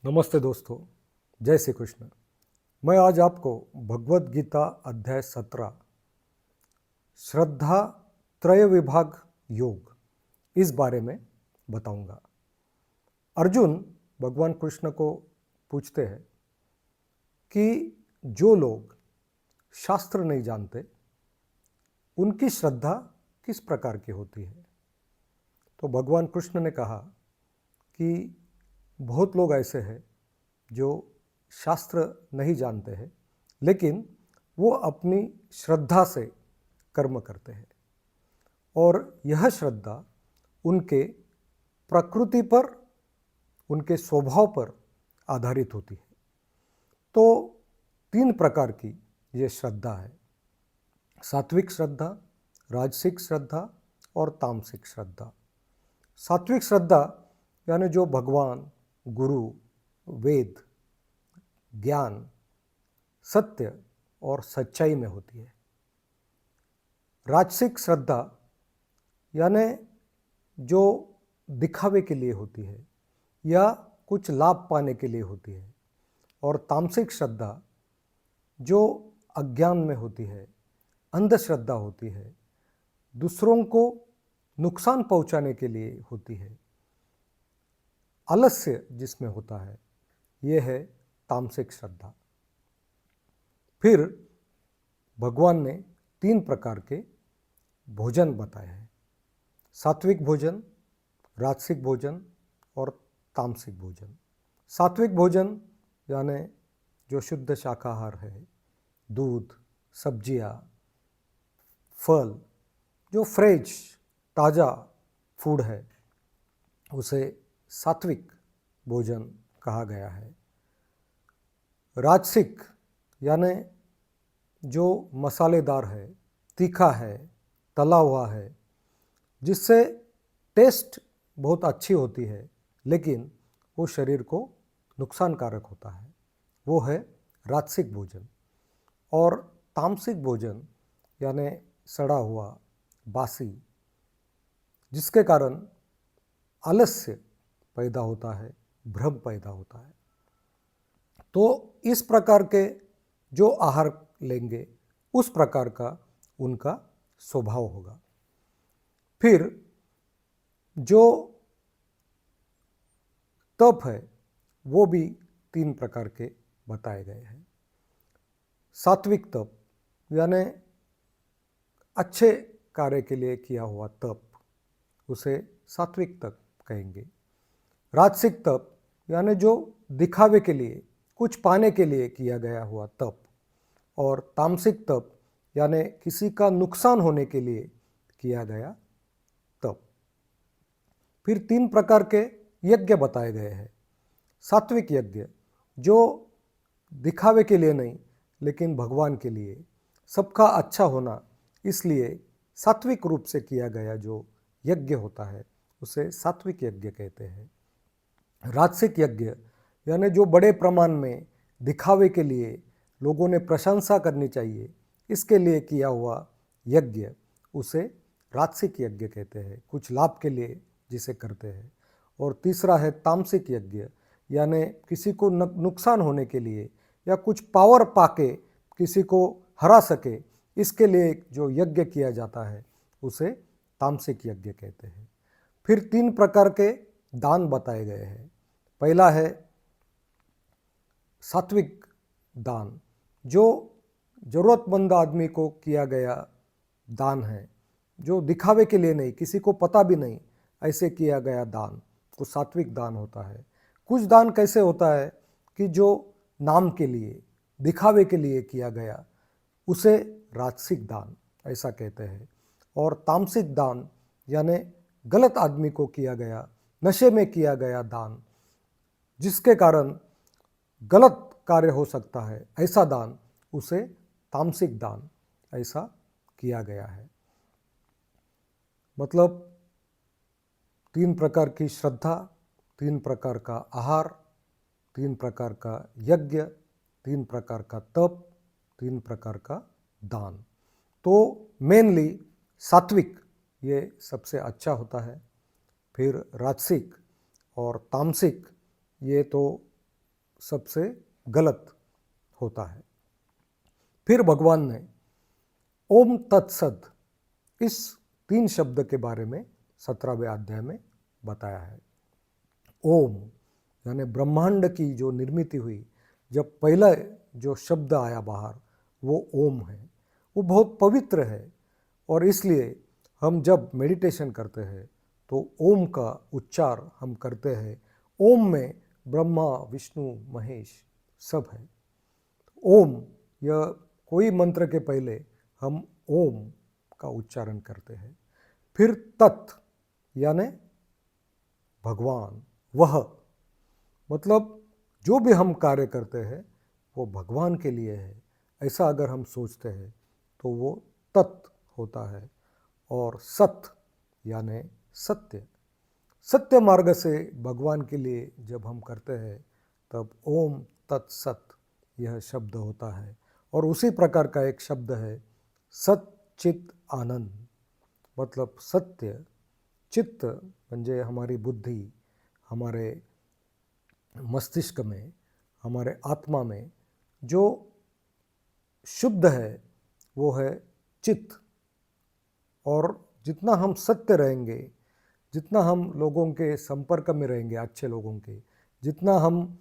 नमस्ते दोस्तों, जय श्री कृष्ण। मैं आज आपको भगवत गीता अध्याय 17 श्रद्धा त्रय विभाग योग इस बारे में बताऊंगा। अर्जुन भगवान कृष्ण को पूछते हैं कि जो लोग शास्त्र नहीं जानते उनकी श्रद्धा किस प्रकार की होती है। तो भगवान कृष्ण ने कहा कि बहुत लोग ऐसे हैं जो शास्त्र नहीं जानते हैं, लेकिन वो अपनी श्रद्धा से कर्म करते हैं और यह श्रद्धा उनके प्रकृति पर, उनके स्वभाव पर आधारित होती है। तो 3 प्रकार की ये श्रद्धा है: सात्विक श्रद्धा, राजसिक श्रद्धा और तामसिक श्रद्धा। सात्विक श्रद्धा यानी जो भगवान, गुरु, वेद, ज्ञान, सत्य और सच्चाई में होती है। राजसिक श्रद्धा यानी जो दिखावे के लिए होती है या कुछ लाभ पाने के लिए होती है। और तामसिक श्रद्धा जो अज्ञान में होती है, अंधश्रद्धा होती है, दूसरों को नुकसान पहुंचाने के लिए होती है, आलस्य जिसमें होता है, यह है तामसिक श्रद्धा। फिर भगवान ने 3 प्रकार के भोजन बताए हैं: सात्विक भोजन, राजसिक भोजन और तामसिक भोजन। सात्विक भोजन यानी जो शुद्ध शाकाहार है, दूध, सब्जियां, फल, जो फ्रेश ताज़ा फूड है, उसे सात्विक भोजन कहा गया है। राजसिक यानी जो मसालेदार है, तीखा है, तला हुआ है, जिससे टेस्ट बहुत अच्छी होती है लेकिन वो शरीर को नुकसानकारक होता है, वो है राजसिक भोजन। और तामसिक भोजन यानी सड़ा हुआ, बासी, जिसके कारण आलस्य पैदा होता है, भ्रम पैदा होता है। तो इस प्रकार के जो आहार लेंगे उस प्रकार का उनका स्वभाव होगा। फिर जो तप है वो भी 3 प्रकार के बताए गए हैं। सात्विक तप यानी अच्छे कार्य के लिए किया हुआ तप, उसे सात्विक तप कहेंगे। राजसिक तप यानी जो दिखावे के लिए, कुछ पाने के लिए किया गया हुआ तप। और तामसिक तप यानी किसी का नुकसान होने के लिए किया गया तप। फिर 3 प्रकार के यज्ञ बताए गए हैं। सात्विक यज्ञ जो दिखावे के लिए नहीं लेकिन भगवान के लिए, सबका अच्छा होना इसलिए सात्विक रूप से किया गया जो यज्ञ होता है उसे सात्विक यज्ञ कहते हैं। राजसिक यज्ञ यानी जो बड़े प्रमाण में दिखावे के लिए, लोगों ने प्रशंसा करनी चाहिए, इसके लिए किया हुआ यज्ञ, उसे राजसिक यज्ञ कहते हैं, कुछ लाभ के लिए जिसे करते हैं। और तीसरा है तामसिक यज्ञ यानी किसी को नुकसान होने के लिए या कुछ पावर पाके किसी को हरा सके, इसके लिए जो यज्ञ किया जाता है उसे तामसिक यज्ञ कहते हैं। फिर 3 प्रकार के दान बताए गए हैं। पहला है सात्विक दान, जो ज़रूरतमंद आदमी को किया गया दान है, जो दिखावे के लिए नहीं, किसी को पता भी नहीं, ऐसे किया गया दान, वो सात्विक दान होता है। कुछ दान कैसे होता है कि जो नाम के लिए, दिखावे के लिए किया गया, उसे राजसिक दान ऐसा कहते हैं। और तामसिक दान यानी गलत आदमी को किया गया, नशे में किया गया दान, जिसके कारण गलत कार्य हो सकता है, ऐसा दान, उसे तामसिक दान ऐसा किया गया है। मतलब 3 प्रकार की श्रद्धा, 3 प्रकार का आहार, 3 प्रकार का यज्ञ, 3 प्रकार का तप, 3 प्रकार का दान। तो मेनली सात्विक ये सबसे अच्छा होता है। फिर राजसिक और तामसिक ये तो सबसे गलत होता है। फिर भगवान ने ओम तत्सत इस 3 शब्द के बारे में 17वें अध्याय में बताया है। ओम यानी ब्रह्मांड की जो निर्मित हुई, जब पहला जो शब्द आया बाहर वो ओम है, वो बहुत पवित्र है। और इसलिए हम जब मेडिटेशन करते हैं तो ओम का उच्चार हम करते हैं। ओम में ब्रह्मा विष्णु महेश सब है। ओम यह कोई मंत्र के पहले हम ओम का उच्चारण करते हैं। फिर तत् यानी भगवान, वह मतलब जो भी हम कार्य करते हैं वो भगवान के लिए है, ऐसा अगर हम सोचते हैं तो वो तत् होता है। और सत यानी सत्य, सत्य मार्ग से भगवान के लिए जब हम करते हैं तब ओम तत्सत यह शब्द होता है। और उसी प्रकार का एक शब्द है सत चित आनंद, मतलब सत्य, चित्त म्हणजे हमारी बुद्धि, हमारे मस्तिष्क में, हमारे आत्मा में जो शुद्ध है वो है चित्त। और जितना हम सत्य रहेंगे, जितना हम लोगों के संपर्क में रहेंगे, अच्छे लोगों के, जितना हम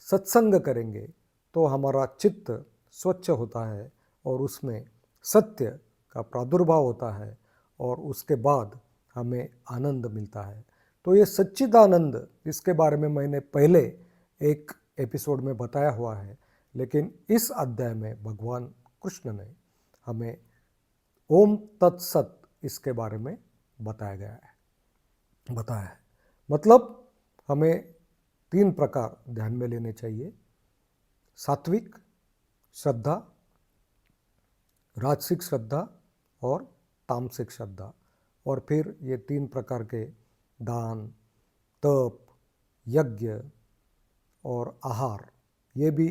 सत्संग करेंगे तो हमारा चित्त स्वच्छ होता है और उसमें सत्य का प्रादुर्भाव होता है और उसके बाद हमें आनंद मिलता है। तो ये सच्चिदानंद, इसके बारे में मैंने पहले एक एपिसोड में बताया हुआ है, लेकिन इस अध्याय में भगवान कृष्ण ने हमें ओम तत्सत इसके बारे में बताया है। मतलब हमें 3 प्रकार ध्यान में लेने चाहिए: सात्विक श्रद्धा, राजसिक श्रद्धा और तामसिक श्रद्धा। और फिर ये 3 प्रकार के दान, तप, यज्ञ और आहार, ये भी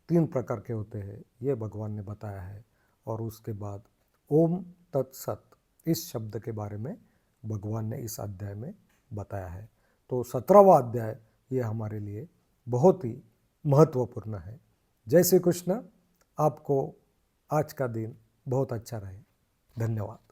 3 प्रकार के होते हैं, ये भगवान ने बताया है। और उसके बाद ओम तत्सत इस शब्द के बारे में भगवान ने इस अध्याय में बताया है। तो 17वां अध्याय ये हमारे लिए बहुत ही महत्वपूर्ण है। जय श्री कृष्ण। आपको आज का दिन बहुत अच्छा रहे। धन्यवाद।